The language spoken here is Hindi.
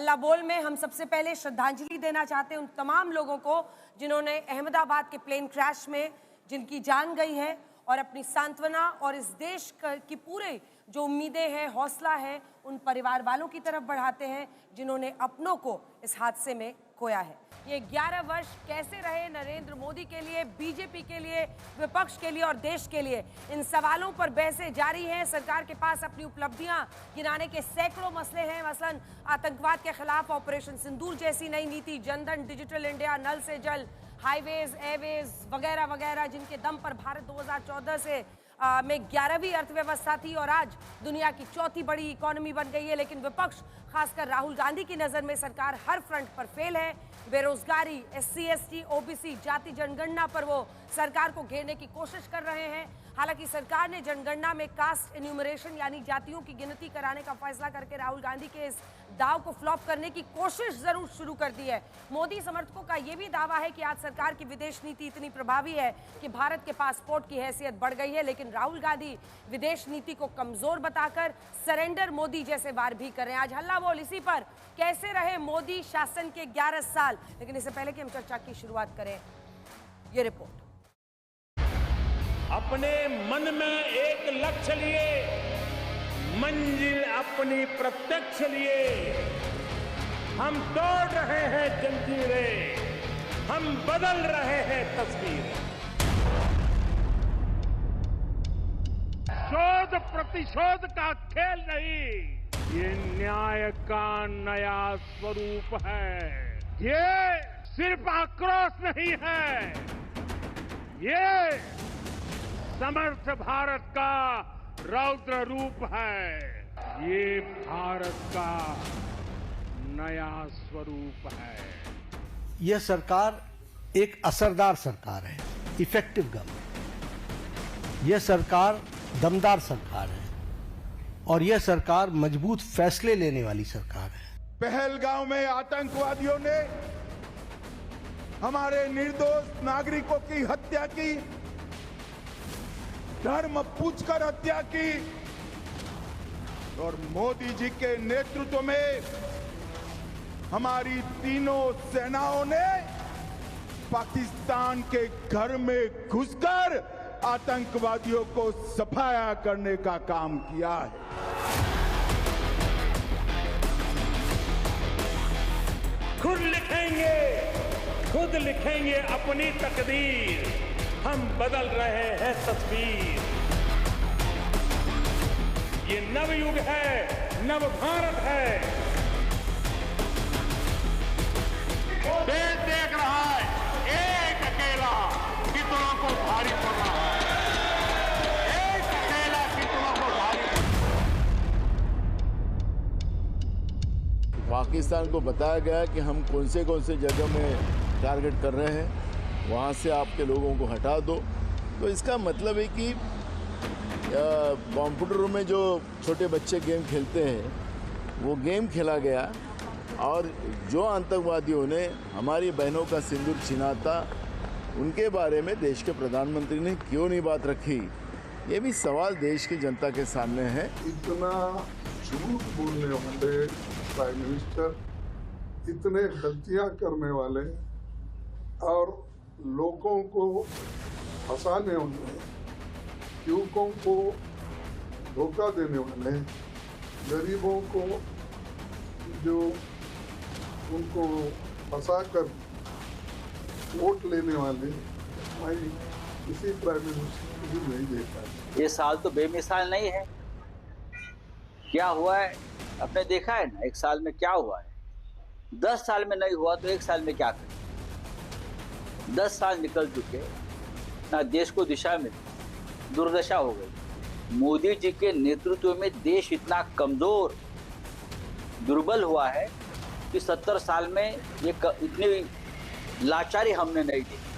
हल्ला बोल में हम सबसे पहले श्रद्धांजलि देना चाहते हैं उन तमाम लोगों को जिन्होंने अहमदाबाद के प्लेन क्रैश में जिनकी जान गई है, और अपनी सांत्वना और इस देश की पूरे जो उम्मीदें हैं, हौसला है, उन परिवार वालों की तरफ बढ़ाते हैं जिन्होंने अपनों को इस हादसे में खोया है। ये 11 वर्ष कैसे रहे नरेंद्र मोदी के लिए, बीजेपी के लिए, विपक्ष के लिए और देश के लिए, इन सवालों पर बहसें जारी हैं। सरकार के पास अपनी उपलब्धियां गिनाने के सैकड़ों मसले हैं, मसलन आतंकवाद के खिलाफ ऑपरेशन सिंदूर जैसी नई नीति, जनधन, डिजिटल इंडिया, नल से जल, हाईवेज, एयरवेज वगैरह वगैरह, जिनके दम पर भारत 2014 से में 11वीं अर्थव्यवस्था थी और आज दुनिया की चौथी बड़ी इकोनॉमी बन गई है। लेकिन विपक्ष, खासकर राहुल गांधी की नजर में सरकार हर फ्रंट पर फेल है। बेरोजगारी, SC, ST, OBC, जाति जनगणना पर वो सरकार को घेरने की कोशिश कर रहे हैं। हालांकि सरकार ने जनगणना में कास्ट एन्यूमरेशन यानी जातियों की गिनती कराने का फैसला करके राहुल गांधी के इस दाव को फ्लॉप करने की कोशिश जरूर शुरू कर दी है। मोदी समर्थकों का यह भी दावा है कि आज सरकार की विदेश नीति इतनी प्रभावी है कि भारत के पासपोर्ट की हैसियत बढ़ गई है। लेकिन राहुल गांधी विदेश नीति को कमजोर बताकर सरेंडर मोदी जैसे वार भी कर रहे हैं। आज हल्ला बोल इसी पर, कैसे रहे मोदी शासन के 11 साल। लेकिन इससे पहले कि हम चर्चा की शुरुआत करें, ये रिपोर्ट। अपने मन में एक लक्ष्य लिए, मंजिल अपनी प्रत्यक्ष लिए, हम तोड़ रहे हैं जंजीरें, हम बदल रहे हैं तस्वीरें। शोध प्रतिशोध का खेल नहीं, ये न्याय का नया स्वरूप है। ये सिर्फ आक्रोश नहीं है, ये समर्थ भारत का रौद्र रूप है। ये भारत का नया स्वरूप है। यह सरकार एक असरदार सरकार है, इफेक्टिव गवर्नमेंट। यह सरकार दमदार सरकार है और यह सरकार मजबूत फैसले लेने वाली सरकार है। पहलगांव में आतंकवादियों ने हमारे निर्दोष नागरिकों की हत्या की, धर्म पूछकर हत्या की, और मोदी जी के नेतृत्व में हमारी तीनों सेनाओं ने पाकिस्तान के घर में घुसकर आतंकवादियों को सफाया करने का काम किया है। खुद लिखेंगे अपनी तकदीर, हम बदल रहे हैं तस्वीर। ये नवयुग है, नव भारत है। देश देख रहा है, एक अकेला कितनों को भारी पड़ रहा है, एक अकेला कितनों को भारी। पाकिस्तान को बताया गया कि हम कौन से जगह में टारगेट कर रहे हैं, वहाँ से आपके लोगों को हटा दो। तो इसका मतलब है कि कंप्यूटर में जो छोटे बच्चे गेम खेलते हैं, वो गेम खेला गया, और जो आतंकवादियों ने हमारी बहनों का सिंदूर छीना था, उनके बारे में देश के प्रधानमंत्री ने क्यों नहीं बात रखी? ये भी सवाल देश की जनता के सामने है। इतना झूठ बोलने वाले प्राइम मिनिस्टर, इतने गलतियां करने वाले और लोगों को फंसाने वाले, युवकों को धोखा देने वाले, गरीबों को जो उनको फंसाकर वोट लेने वाले, मैं किसी प्राइम मिनिस्टर को भी नहीं देखा। ये साल तो बेमिसाल नहीं है। क्या हुआ है आपने देखा है ना, एक साल में क्या हुआ है। 10 साल में नहीं हुआ तो एक साल में क्या करें। 10 साल निकल चुके ना, देश को दिशा मिली, दुर्दशा हो गई। मोदी जी के नेतृत्व में देश इतना कमजोर, दुर्बल हुआ है कि 70 साल में ये इतनी लाचारी हमने नहीं देखी।